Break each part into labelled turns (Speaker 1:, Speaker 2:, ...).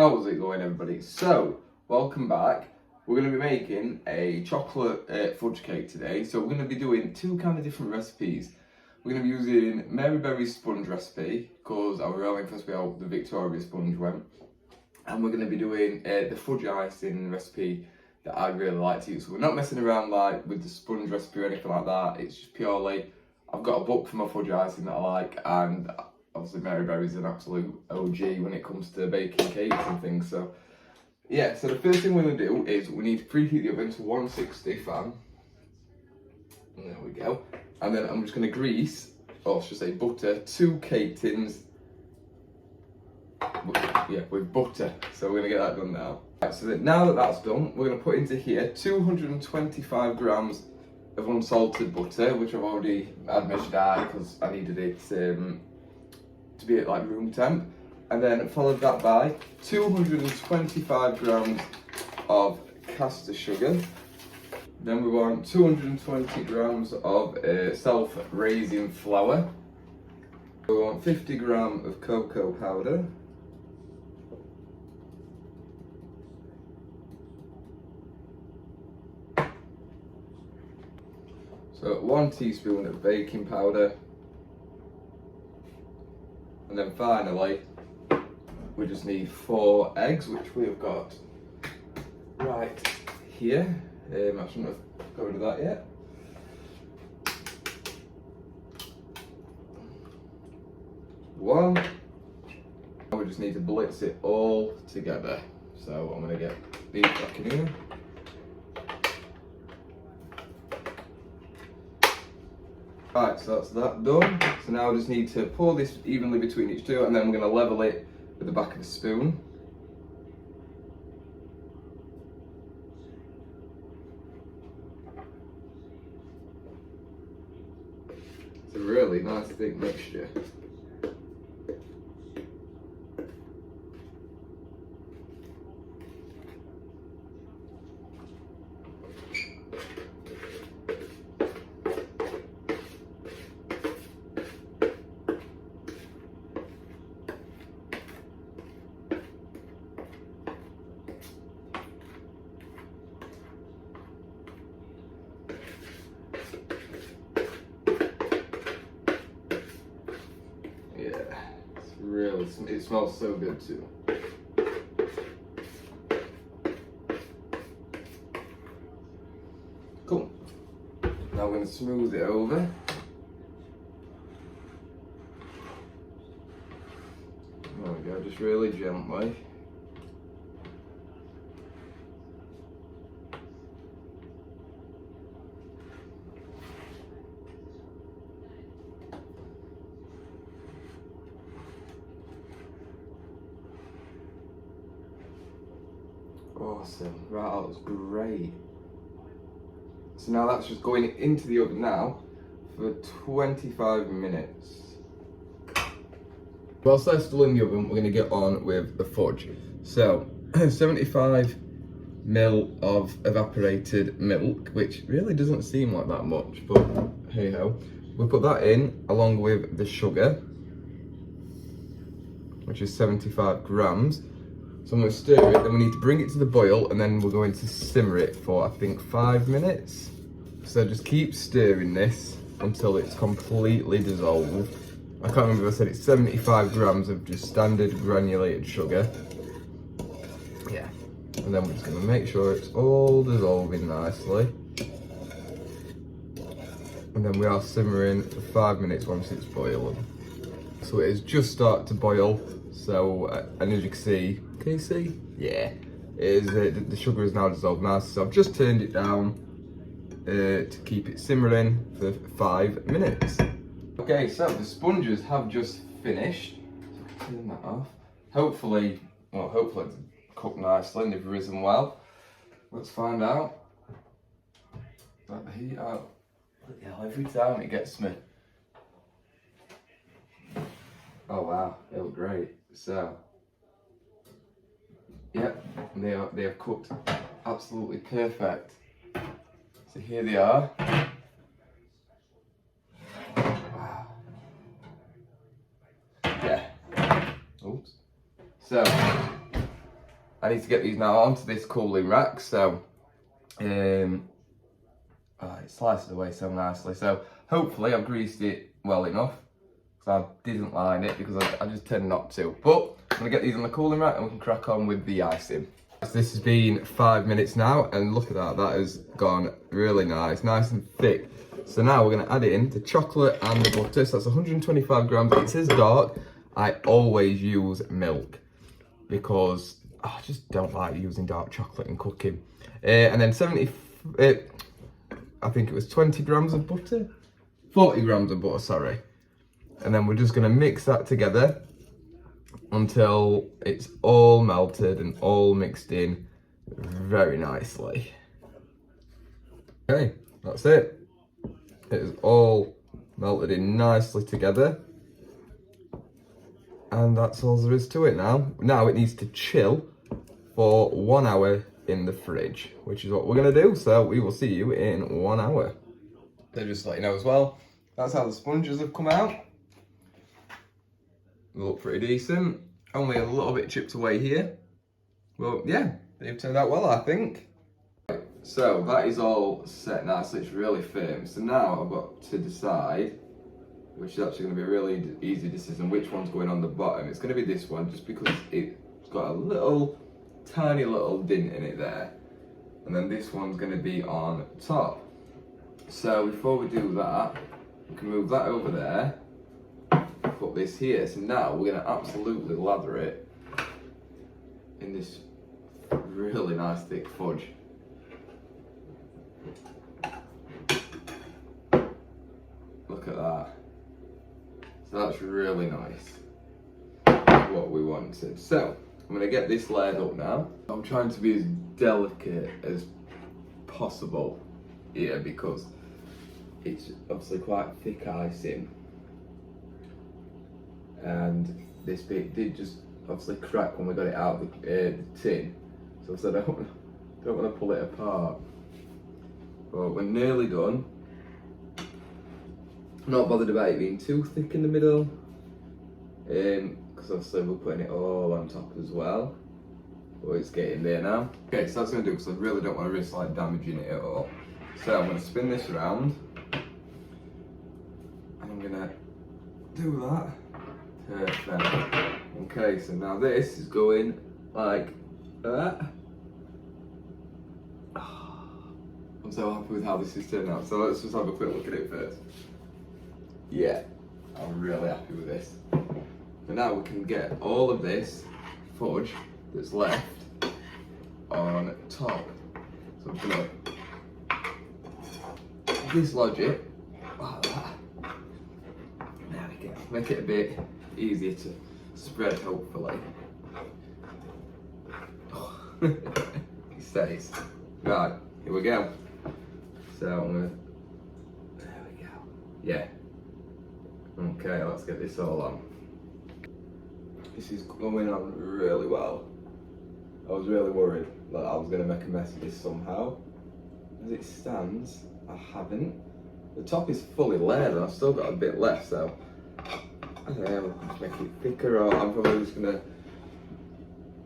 Speaker 1: How's it going, everybody? So, welcome back. We're going to be making a chocolate fudge cake today. So we're going to be doing two kind of different recipes. We're going to be using Mary Berry's sponge recipe, because I was really impressed with how the Victoria sponge went. And we're going to be doing the fudge icing recipe that I really like to use. So we're not messing around like with the sponge recipe or anything like that. It's just purely, I've got a book for my fudge icing that I like, and obviously Mary Berry's an absolute OG when it comes to baking cakes and things. So yeah, so the first thing we're going to do is we need to preheat the oven to 160 fan. And there we go. And then I'm just going to grease, or should I say butter, 2 cake tins. Yeah, with butter. So we're going to get that done now. Right, so now that that's done, we're going to put into here 225 grams of unsalted butter, which I've already had measured out because I needed it to be at like room temp, and then followed that by 225 grams of caster sugar. Then we want 220 grams of self-raising flour. We want 50 grams of cocoa powder. So 1 teaspoon of baking powder. And then finally, we just need 4 eggs, which we have got right here. I shouldn't have got rid of that yet. One. And we just need to blitz it all together. So I'm going to get these back in here. Right, so that's that done. So now I just need to pour this evenly between each two, and then we're going to level it with the back of the spoon. It's a really nice thick mixture. Really, it smells so good too. Cool. Now I'm going to smooth it over. There we go, just really gently. Awesome, right, that was great. So now that's just going into the oven now for 25 minutes. Whilst that's still in the oven, we're going to get on with the fudge. So 75 ml of evaporated milk, which really doesn't seem like that much, but hey ho. We'll put that in along with the sugar, which is 75 grams. So I'm going to stir it, then we need to bring it to the boil, and then we're going to simmer it for, I think, 5 minutes. So just keep stirring this until it's completely dissolved. I can't remember if I said it's 75 grams of just standard granulated sugar. Yeah. And then we're just going to make sure it's all dissolving nicely. And then we are simmering for 5 minutes once it's boiling. So it has just started to boil. So, and as you can you see? Yeah, the sugar is now dissolved nice. So I've just turned it down to keep it simmering for 5 minutes. Okay, so the sponges have just finished. So I can turn that off. Hopefully it's cooked nicely and they've risen well. Let's find out. Let the heat out. Yeah, every time it gets me. Oh wow, they look great. So, yep, they have cooked absolutely perfect. So here they are. Wow. Yeah. Oops. So I need to get these now onto this cooling rack. So, it slices away so nicely. So hopefully I've greased it well enough, because I didn't line it because I just tend not to. But I'm gonna get these on the cooling rack and we can crack on with the icing. So this has been 5 minutes now, and look at that, that has gone really nice and thick. So now we're gonna add in the chocolate and the butter. So that's 125 grams. It says dark. I always use milk because I just don't like using dark chocolate in cooking. And then I think it was 20 grams of butter, 40 grams of butter, sorry. And then we're just gonna mix that together until it's all melted and all mixed in very nicely. Okay, that's it. It is all melted in nicely together. And that's all there is to it now. Now it needs to chill for 1 hour in the fridge, which is what we're gonna do. So we will see you in 1 hour. So just to let you know as well, that's how the sponges have come out. They look pretty decent. Only a little bit chipped away here. Well, yeah, they've turned out well, I think. So that is all set nicely, it's really firm. So now I've got to decide, which is actually going to be a really easy decision, which one's going on the bottom. It's going to be this one, just because it's got a little, tiny little dint in it there. And then this one's going to be on top. So before we do that, we can move that over there, put this here. So now we're going to absolutely lather it in this really nice thick fudge. Look at that. So that's really nice. That's what we wanted. So I'm going to get this layered up now. I'm trying to be as delicate as possible here because it's obviously quite thick icing. And this bit did just obviously crack when we got it out of the tin. So I don't want to pull it apart. But we're nearly done. Not bothered about it being too thick in the middle, because obviously we're putting it all on top as well. But it's getting there now. Okay, so that's going to do, because I really don't want to risk like damaging it at all. So I'm going to spin this around, and I'm going to do that. Perfect. Okay, so now this is going like that. I'm so happy with how this is turned out. So let's just have a quick look at it first. Yeah, I'm really happy with this. So now we can get all of this fudge that's left on top. So I'm just gonna dislodge it like that. There we go. Make it a bit easier to spread, hopefully. Oh. It stays. Right, here we go. So I'm gonna, there we go. Yeah. Okay, let's get this all on. This is going on really well. I was really worried that I was going to make a mess of this somehow. As it stands, I haven't. The top is fully layered and I've still got a bit left, so I don't know, I'll just make it thicker, or I'm probably just going to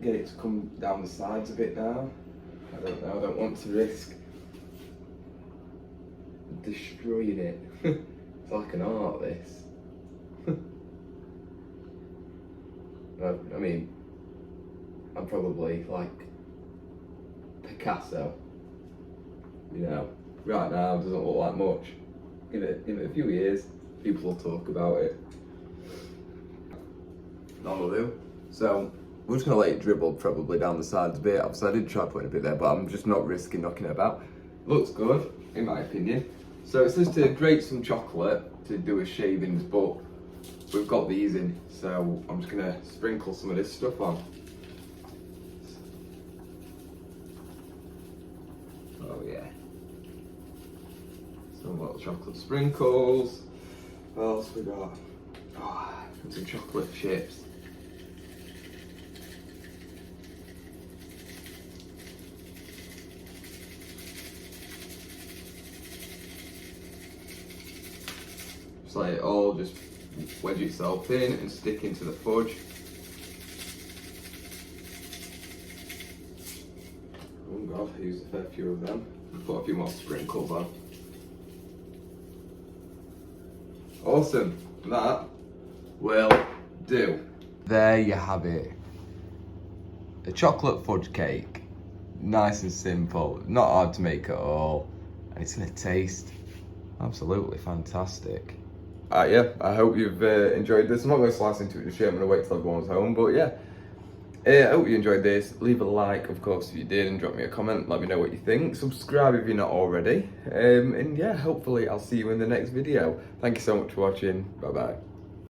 Speaker 1: get it to come down the sides a bit now. I don't know, I don't want to risk destroying it. It's like an art, this. I mean, I'm probably like Picasso, you know. Right now, it doesn't look like much. Give it a few years, people will talk about it. That'll do. So we're just gonna let it dribble probably down the sides a bit. Obviously, I did try putting a bit there, but I'm just not risking knocking it about. Looks good, in my opinion. So it says to grate some chocolate to do a shavings, but we've got these in, so I'm just gonna sprinkle some of this stuff on. Oh yeah. Some little chocolate sprinkles. What else we got? Oh, and some chocolate chips. Just let it all just wedge itself in and stick into the fudge. Oh god, I used a fair few of them. Put a few more sprinkles on. Awesome, that will do. There you have it. A chocolate fudge cake. Nice and simple, not hard to make at all. And it's gonna taste absolutely fantastic. Yeah, I hope you've enjoyed this. I'm not going to slice into it just yet, I'm going to wait till everyone's home. But yeah, I hope you enjoyed this. Leave a like, of course, if you did, and drop me a comment. Let me know what you think. Subscribe if you're not already. And yeah, hopefully I'll see you in the next video. Thank you so much for watching. Bye-bye.